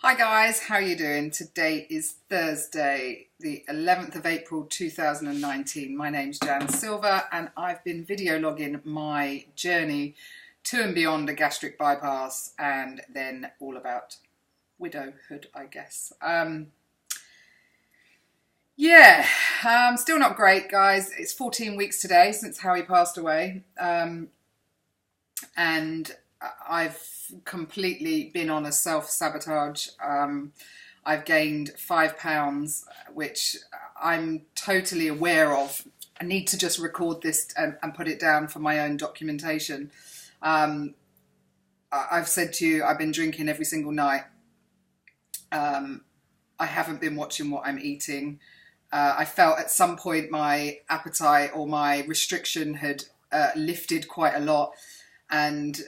Hi guys, how are you doing? Today is Thursday, the 11th of April 2019. My name's Jan Silver and I've been video logging my journey to and beyond a gastric bypass and then all about widowhood, I guess. Still not great, guys. It's 14 weeks today since Howie passed away. And I've completely been on a self-sabotage. I've gained 5 pounds, which I'm totally aware of. I need to just record this and put it down for my own documentation. I've said to you, I've been drinking every single night. I haven't been watching what I'm eating. I felt at some point my appetite or my restriction had lifted quite a lot. And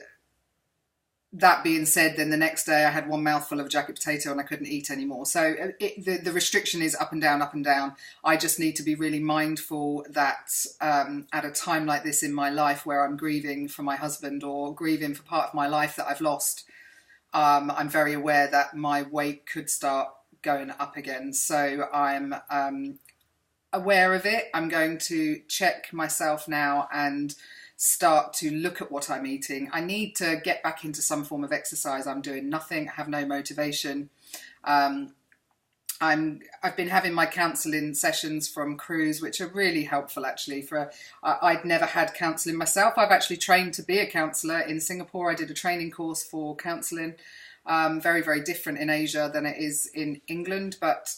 that being said, then the next day I had one mouthful of a jacket potato and I couldn't eat anymore. So the restriction is up and down, up and down. I just need to be really mindful that at a time like this in my life where I'm grieving for my husband or grieving for part of my life that I've lost, I'm very aware that my weight could start going up again. So I'm aware of it. I'm going to check myself now and start to look at what I'm eating. I need to get back into some form of exercise. I'm doing nothing, I have no motivation. I've been having my counselling sessions from Cruise, which are really helpful actually. I'd never had counselling myself. I've actually trained to be a counsellor in Singapore. I did a training course for counselling. Very, very different in Asia than it is in England, but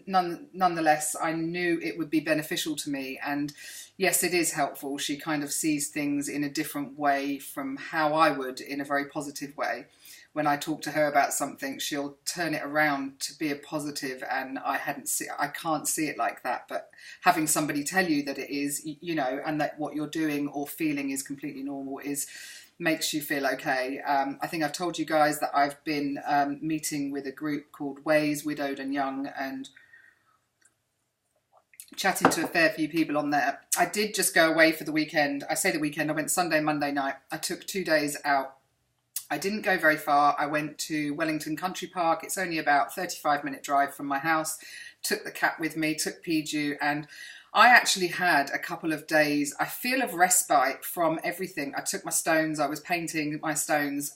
nonetheless, I knew it would be beneficial to me. And yes, it is helpful. She kind of sees things in a different way from how I would, in a very positive way. When I talk to her about something, she'll turn it around to be a positive, and I can't see it like that. But having somebody tell you that it is, and that what you're doing or feeling is completely normal makes you feel okay. I think I've told you guys that I've been meeting with a group called Ways, Widowed and Young, and chatting to a fair few people on there. I did just go away for the weekend. I say the weekend, I went Sunday, Monday night. I took 2 days out. I didn't go very far. I went to Wellington Country Park. It's only about 35-minute drive from my house. Took the cat with me, took Piju, and I actually had a couple of days, I feel, of respite from everything. I took my stones, I was painting my stones,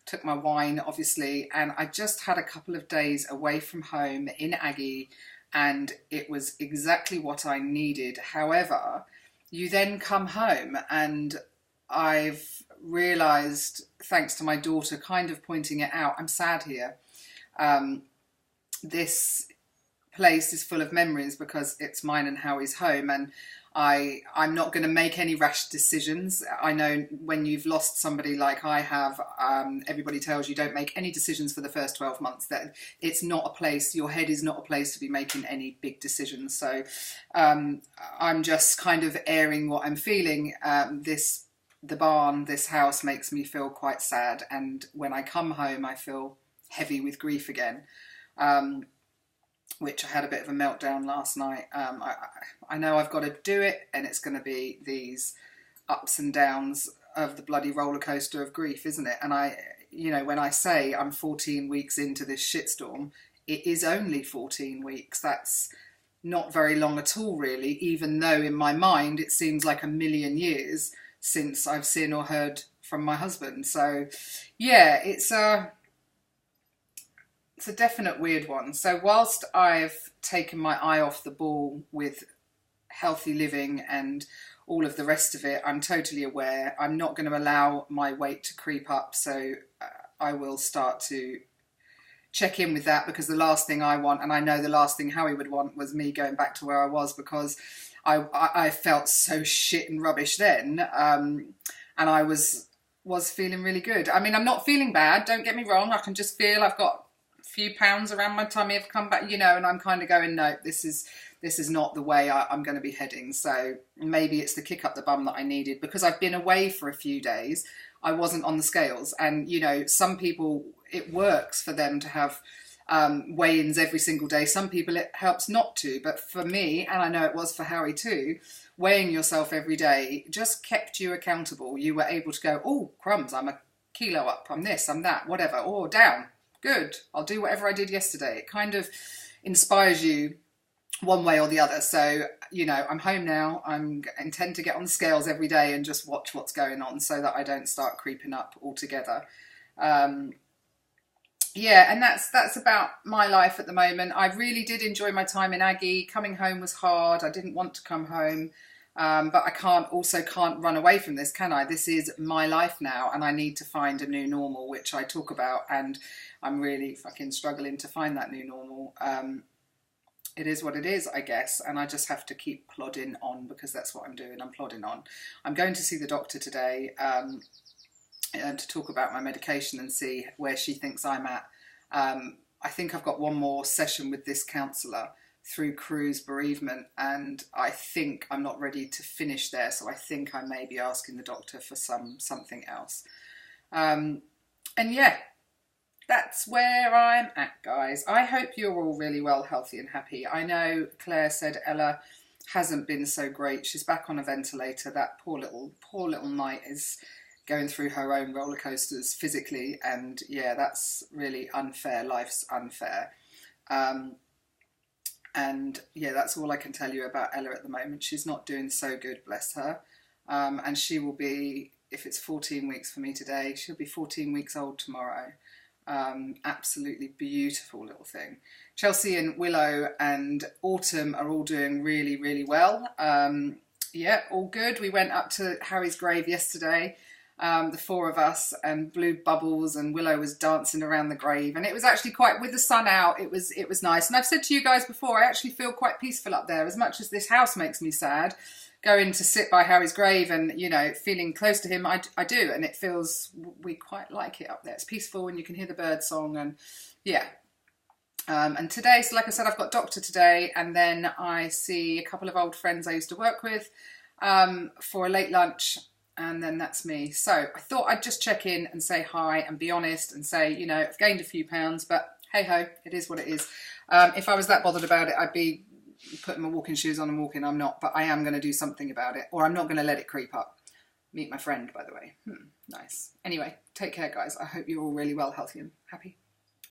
took my wine, obviously, and I just had a couple of days away from home in Aggie, and it was exactly what I needed. However, you then come home, and I've realised, thanks to my daughter kind of pointing it out, I'm sad here. This place is full of memories because it's mine and Howie's home, and I'm not going to make any rash decisions. I know when you've lost somebody like I have, everybody tells you don't make any decisions for the first 12 months. That it's not a place, your head is not a place to be making any big decisions. So I'm just kind of airing what I'm feeling. The barn, this house makes me feel quite sad, and when I come home I feel heavy with grief again. Which I had a bit of a meltdown last night. I know I've got to do it, and it's going to be these ups and downs of the bloody roller coaster of grief, isn't it? And when I say I'm 14 weeks into this shitstorm, it is only 14 weeks. That's not very long at all, really, even though in my mind it seems like a million years since I've seen or heard from my husband. So, yeah, it's a definite weird one. So whilst I've taken my eye off the ball with healthy living and all of the rest of it, I'm totally aware I'm not going to allow my weight to creep up. So I will start to check in with that, because the last thing I want, and I know the last thing Howie would want, was me going back to where I was, because I felt so shit and rubbish then. And I was feeling really good. I mean, I'm not feeling bad, don't get me wrong. I can just feel I've got few pounds around my tummy have come back, and I'm kind of going, no, this is not the way I'm going to be heading. So maybe it's the kick up the bum that I needed, because I've been away for a few days. I wasn't on the scales, and some people, it works for them to have weigh-ins every single day. Some people it helps not to, but for me, and I know it was for Harry too, weighing yourself every day just kept you accountable. You were able to go, oh crumbs, I'm a kilo up, I'm this, I'm that, whatever, or down. good. I'll do whatever I did yesterday. It kind of inspires you one way or the other. So, you know, I'm home now. I intend to get on the scales every day and just watch what's going on so that I don't start creeping up altogether. Yeah, and that's about my life at the moment. I really did enjoy my time in Aggie. Coming home was hard. I didn't want to come home. But I can't run away from this, can I? This is my life now, and I need to find a new normal, which I talk about, and I'm really fucking struggling to find that new normal. It is what it is, I guess, and I just have to keep plodding on, because that's what I'm doing. I'm plodding on. I'm going to see the doctor today to talk about my medication and see where she thinks I'm at. I think I've got one more session with this counsellor through Cruise bereavement, and I think I'm not ready to finish there, so I think I may be asking the doctor for something else. And yeah, that's where I'm at, guys. I hope you're all really well, healthy and happy. I know Claire said Ella hasn't been so great. She's back on a ventilator. That poor little Knight is going through her own roller coasters physically, and yeah, that's really unfair. Life's unfair. And yeah, that's all I can tell you about Ella at the moment. She's not doing so good, bless her. And she will be, if it's 14 weeks for me today, she'll be 14 weeks old tomorrow. Absolutely beautiful little thing. Chelsea and Willow and Autumn are all doing really, really well. Yeah, all good. We went up to Harry's grave yesterday, the four of us, and blew bubbles, and Willow was dancing around the grave, and it was actually quite, with the sun out, it was nice. And I've said to you guys before, I actually feel quite peaceful up there. As much as this house makes me sad, going to sit by Harry's grave and, you know, feeling close to him, I do, and it feels, we quite like it up there. It's peaceful, and you can hear the bird song, and yeah. And today, so like I said, I've got doctor today, and then I see a couple of old friends I used to work with for a late lunch, and then that's me. So I thought I'd just check in and say hi and be honest and say, you know, I've gained a few pounds, but hey ho, it is what it is. If I was that bothered about it, I'd be putting my walking shoes on and walking. I'm not, but I am going to do something about it, or I'm not going to let it creep up. Meet my friend, by the way. Nice. Anyway, take care, guys. I hope you're all really well, healthy and happy.